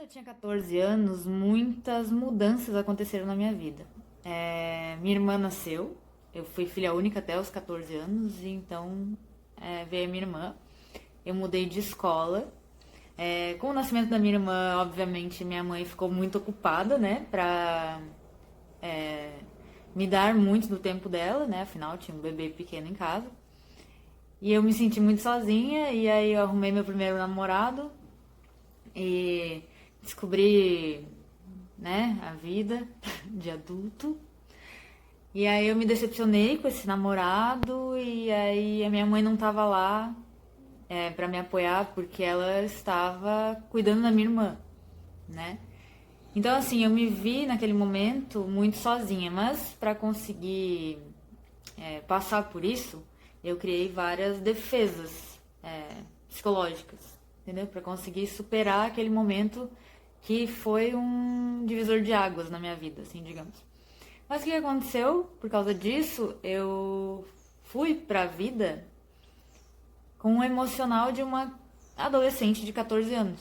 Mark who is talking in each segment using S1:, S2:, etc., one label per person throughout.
S1: eu tinha 14 anos, muitas mudanças aconteceram na minha vida. Minha irmã nasceu, eu fui filha única até os 14 anos, e então veio a minha irmã. Eu mudei de escola. Com o nascimento da minha irmã, obviamente, minha mãe ficou muito ocupada, né, pra me dar muito do tempo dela, né, afinal tinha um bebê pequeno em casa. E eu me senti muito sozinha, e aí eu arrumei meu primeiro namorado e descobri, né, a vida de adulto. E aí eu me decepcionei com esse namorado, e aí a minha mãe não tava lá pra me apoiar porque ela estava cuidando da minha irmã, né? Então assim, eu me vi naquele momento muito sozinha, mas para conseguir passar por isso, eu criei várias defesas psicológicas, entendeu? Para conseguir superar aquele momento que foi um divisor de águas na minha vida, assim, digamos. Mas o que aconteceu? Por causa disso, eu fui pra vida com o emocional de uma adolescente de 14 anos.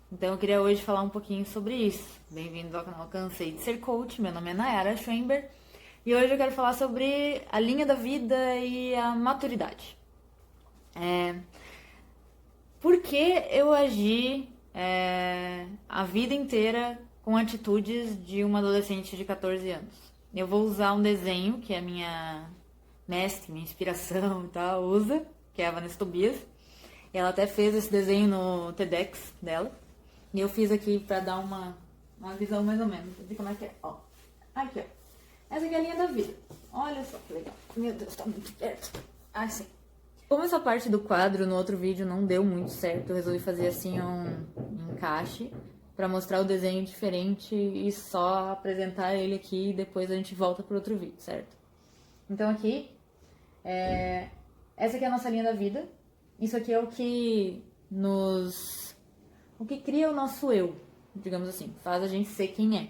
S1: Então eu queria hoje falar um pouquinho sobre isso. Bem-vindo ao canal Cansei de Ser Coach, meu nome é Nayara Schwember e hoje eu quero falar sobre a linha da vida e a maturidade. Por que eu agi a vida inteira com atitudes de uma adolescente de 14 anos? Eu vou usar um desenho que a minha mestre, minha inspiração e tal, usa, que é a Vanessa Tobias. Ela até fez esse desenho no TEDx dela. E eu fiz aqui pra dar uma visão mais ou menos de como é que é. Ó, aqui, ó. Essa aqui é a linha da vida. Olha só que legal. Meu Deus, tá muito perto. Assim. Como essa parte do quadro no outro vídeo não deu muito certo, eu resolvi fazer assim um encaixe pra mostrar o desenho diferente e só apresentar ele aqui e depois a gente volta pro outro vídeo, certo? Então aqui, essa aqui é a nossa linha da vida. Isso aqui é o que cria o nosso eu, digamos assim, faz a gente ser quem é.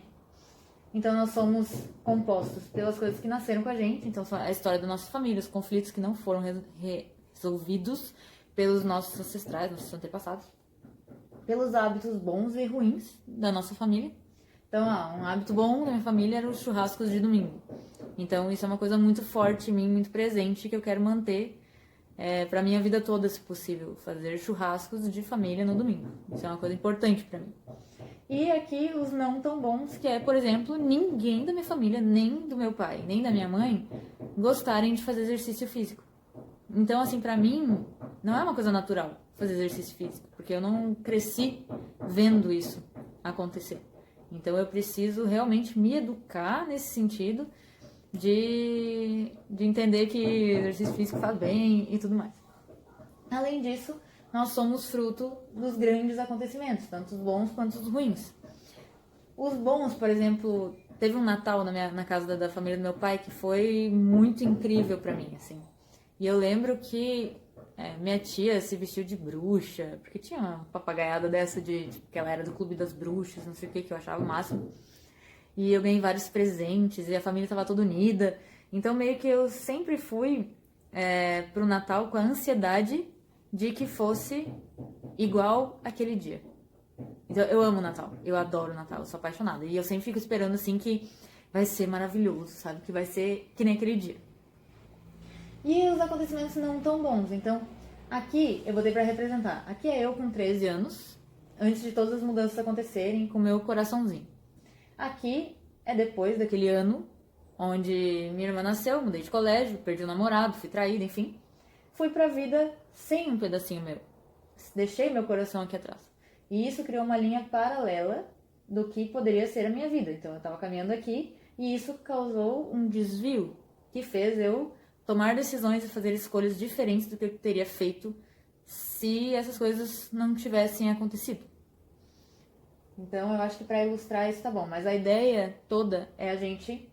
S1: Então nós somos compostos pelas coisas que nasceram com a gente, então a história da nossa família, os conflitos que não foram resolvidos pelos nossos ancestrais, nossos antepassados, pelos hábitos bons e ruins da nossa família. Então, um hábito bom da minha família era os churrascos de domingo. Então isso é uma coisa muito forte em mim, muito presente, que eu quero manter pra minha vida toda, se possível, fazer churrascos de família no domingo. Isso é uma coisa importante pra mim. E aqui os não tão bons, que é, por exemplo, ninguém da minha família, nem do meu pai, nem da minha mãe, gostarem de fazer exercício físico. Então, assim, pra mim, não é uma coisa natural fazer exercício físico, porque eu não cresci vendo isso acontecer. Então eu preciso realmente me educar nesse sentido de entender que exercício físico faz bem e tudo mais. Além disso, nós somos fruto dos grandes acontecimentos, tanto os bons quanto os ruins. Os bons, por exemplo, teve um Natal na casa da família do meu pai que foi muito incrível pra mim, assim. E eu lembro que minha tia se vestiu de bruxa, porque tinha uma papagaiada dessa que ela era do Clube das Bruxas, não sei o que eu achava o máximo. E eu ganhei vários presentes, e a família estava toda unida. Então, meio que eu sempre fui pro Natal com a ansiedade de que fosse igual aquele dia. Então, eu amo o Natal, eu adoro o Natal, eu sou apaixonada. E eu sempre fico esperando, assim, que vai ser maravilhoso, sabe? Que vai ser que nem aquele dia. E os acontecimentos não tão bons. Então, aqui eu botei pra representar. Aqui é eu com 13 anos, antes de todas as mudanças acontecerem, com o meu coraçãozinho. Aqui é depois daquele ano onde minha irmã nasceu, mudei de colégio, perdi o namorado, fui traída, enfim. Fui pra vida sem um pedacinho meu. Deixei meu coração aqui atrás. E isso criou uma linha paralela do que poderia ser a minha vida. Então eu tava caminhando aqui e isso causou um desvio que fez eu tomar decisões e fazer escolhas diferentes do que eu teria feito se essas coisas não tivessem acontecido. Então eu acho que para ilustrar isso tá bom, mas a ideia toda é a gente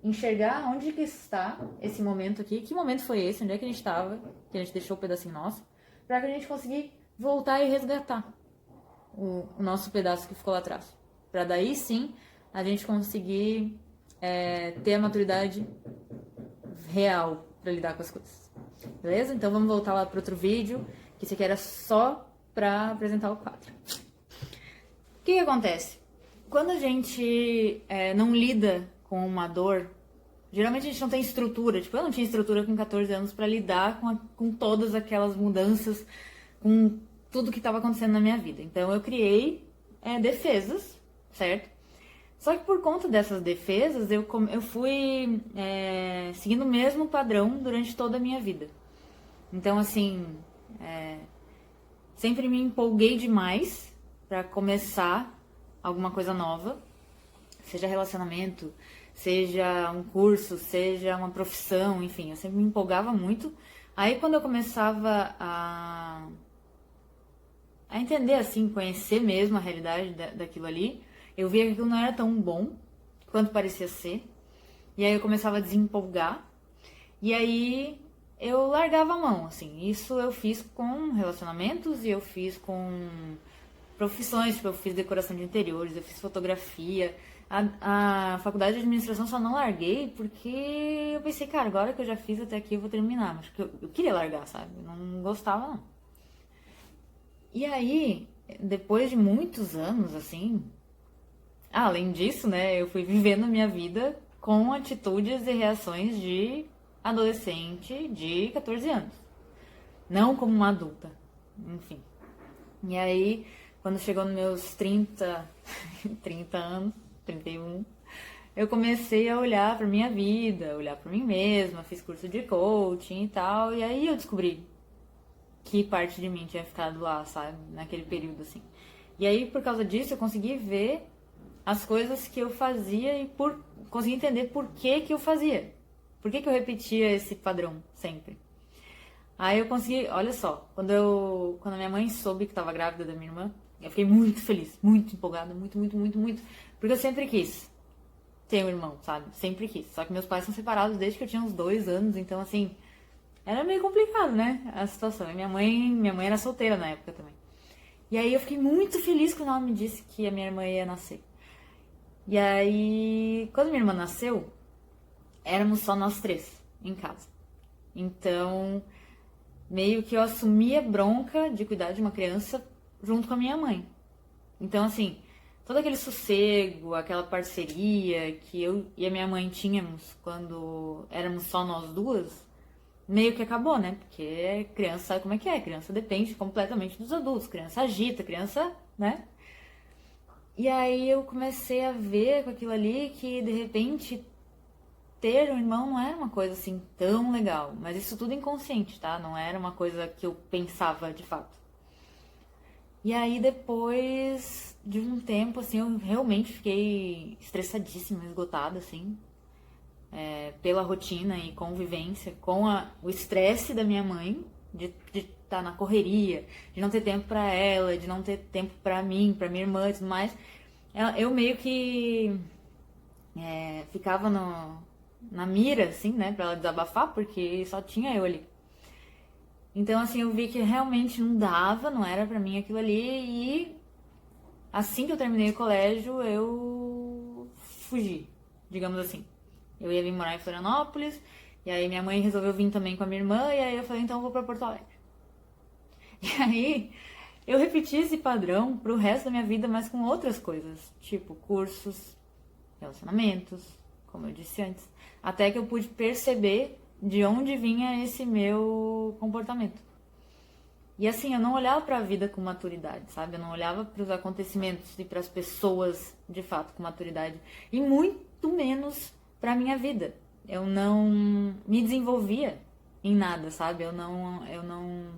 S1: enxergar onde que está esse momento aqui, que momento foi esse, onde é que a gente estava, que a gente deixou o pedacinho nosso, para que a gente conseguir voltar e resgatar o nosso pedaço que ficou lá atrás. Para daí sim a gente conseguir ter a maturidade real para lidar com as coisas. Beleza? Então vamos voltar lá para outro vídeo, que esse aqui era só para apresentar o quadro. que acontece? Quando a gente não lida com uma dor, geralmente a gente não tem estrutura. Tipo, eu não tinha estrutura com 14 anos pra lidar com todas aquelas mudanças, com tudo que estava acontecendo na minha vida. Então eu criei defesas, certo? Só que por conta dessas defesas, eu fui seguindo o mesmo padrão durante toda a minha vida. Então, assim, sempre me empolguei demais pra começar alguma coisa nova, seja relacionamento, seja um curso, seja uma profissão, enfim, eu sempre me empolgava muito. Aí quando eu começava a entender, assim, conhecer mesmo a realidade daquilo ali, eu via que aquilo não era tão bom quanto parecia ser. E aí eu começava a desempolgar. E aí eu largava a mão, assim. Isso eu fiz com relacionamentos e eu fiz com profissões. Tipo, eu fiz decoração de interiores, eu fiz fotografia. A faculdade de administração só não larguei porque eu pensei, cara, agora que eu já fiz até aqui eu vou terminar. Mas eu queria largar, sabe? Eu não gostava, não. E aí, depois de muitos anos, assim, além disso, né, eu fui vivendo a minha vida com atitudes e reações de adolescente de 14 anos. Não como uma adulta, enfim. E aí, quando chegou nos meus 30 anos, 31, eu comecei a olhar pra minha vida, olhar pra mim mesma, fiz curso de coaching e tal, e aí eu descobri que parte de mim tinha ficado lá, sabe, naquele período, assim. E aí, por causa disso, eu consegui ver as coisas que eu fazia e consegui entender por que que eu fazia. Por que que eu repetia esse padrão sempre. Aí eu consegui, olha só, quando a minha mãe soube que estava grávida da minha irmã, eu fiquei muito feliz, muito empolgada, muito, muito, muito, muito. Porque eu sempre quis ter um irmão, sabe? Sempre quis. Só que meus pais são separados desde que eu tinha uns 2 anos, então assim, era meio complicado, né? A situação. E minha mãe era solteira na época também. E aí eu fiquei muito feliz quando ela me disse que a minha irmã ia nascer. E aí, quando minha irmã nasceu, éramos só nós 3 em casa. Então, meio que eu assumi a bronca de cuidar de uma criança junto com a minha mãe. Então, assim, todo aquele sossego, aquela parceria que eu e a minha mãe tínhamos quando éramos só nós duas, meio que acabou, né? Porque criança sabe como é que é. Criança depende completamente dos adultos. Criança agita, criança, né? E aí eu comecei a ver com aquilo ali que, de repente, ter um irmão não era uma coisa assim tão legal. Mas isso tudo inconsciente, tá? Não era uma coisa que eu pensava de fato. E aí depois de um tempo, assim, eu realmente fiquei estressadíssima, esgotada, assim, pela rotina e convivência com o estresse da minha mãe, de estar na correria, de não ter tempo pra ela, de não ter tempo pra mim, pra minha irmã e tudo mais. Eu meio que ficava na mira, assim, né, pra ela desabafar, porque só tinha eu ali. Então, assim, eu vi que realmente não dava, não era pra mim aquilo ali, e assim que eu terminei o colégio, eu fugi, digamos assim. Eu ia vir morar em Florianópolis, e aí minha mãe resolveu vir também com a minha irmã, e aí eu falei, então eu vou pra Porto Alegre. E aí eu repeti esse padrão pro resto da minha vida, mas com outras coisas, tipo cursos, relacionamentos, como eu disse antes, até que eu pude perceber de onde vinha esse meu comportamento. E assim, eu não olhava pra vida com maturidade, sabe? Eu não olhava pros acontecimentos e pras pessoas, de fato, com maturidade. E muito menos pra minha vida. Eu não me desenvolvia em nada, sabe? Eu não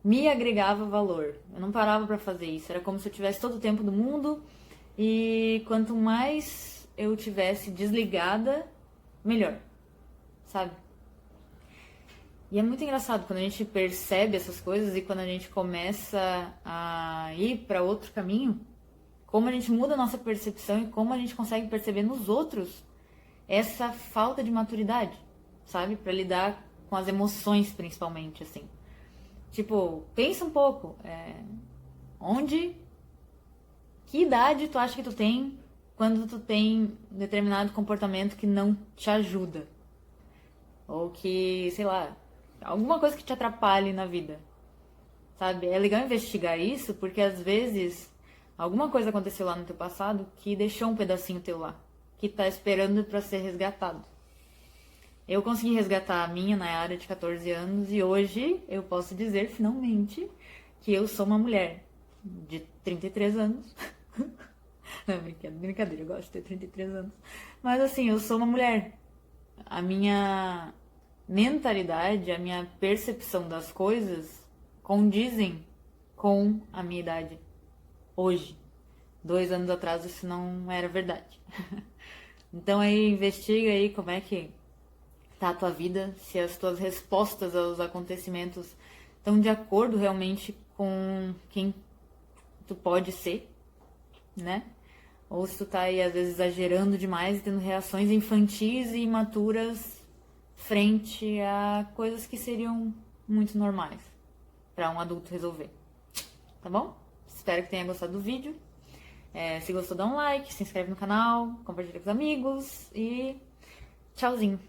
S1: me agregava valor. Eu não parava pra fazer isso. Era como se eu tivesse todo o tempo do mundo e quanto mais eu tivesse desligada, melhor, sabe? E é muito engraçado quando a gente percebe essas coisas e quando a gente começa a ir para outro caminho, como a gente muda a nossa percepção e como a gente consegue perceber nos outros essa falta de maturidade, sabe? Para lidar com as emoções, principalmente, assim. Tipo, pensa um pouco, que idade tu acha que tu tem quando tu tem determinado comportamento que não te ajuda? Ou que, sei lá, alguma coisa que te atrapalhe na vida, sabe? É legal investigar isso porque às vezes Alguma coisa aconteceu lá no teu passado que deixou um pedacinho teu lá, que tá esperando pra ser resgatado. Eu consegui resgatar a minha Nayara de 14 anos e hoje eu posso dizer, finalmente, que eu sou uma mulher de 33 anos. Não, brincadeira, eu gosto de ter 33 anos. Mas assim, eu sou uma mulher. A minha mentalidade, a minha percepção das coisas condizem com a minha idade hoje. 2 anos atrás isso não era verdade. Então aí investiga aí como é que tá a tua vida, se as tuas respostas aos acontecimentos estão de acordo realmente com quem tu pode ser, né? Ou se tu tá aí às vezes exagerando demais e tendo reações infantis e imaturas frente a coisas que seriam muito normais para um adulto resolver. Tá bom? Espero que tenha gostado do vídeo. Se gostou, dá um like, se inscreve no canal, compartilha com os amigos e tchauzinho!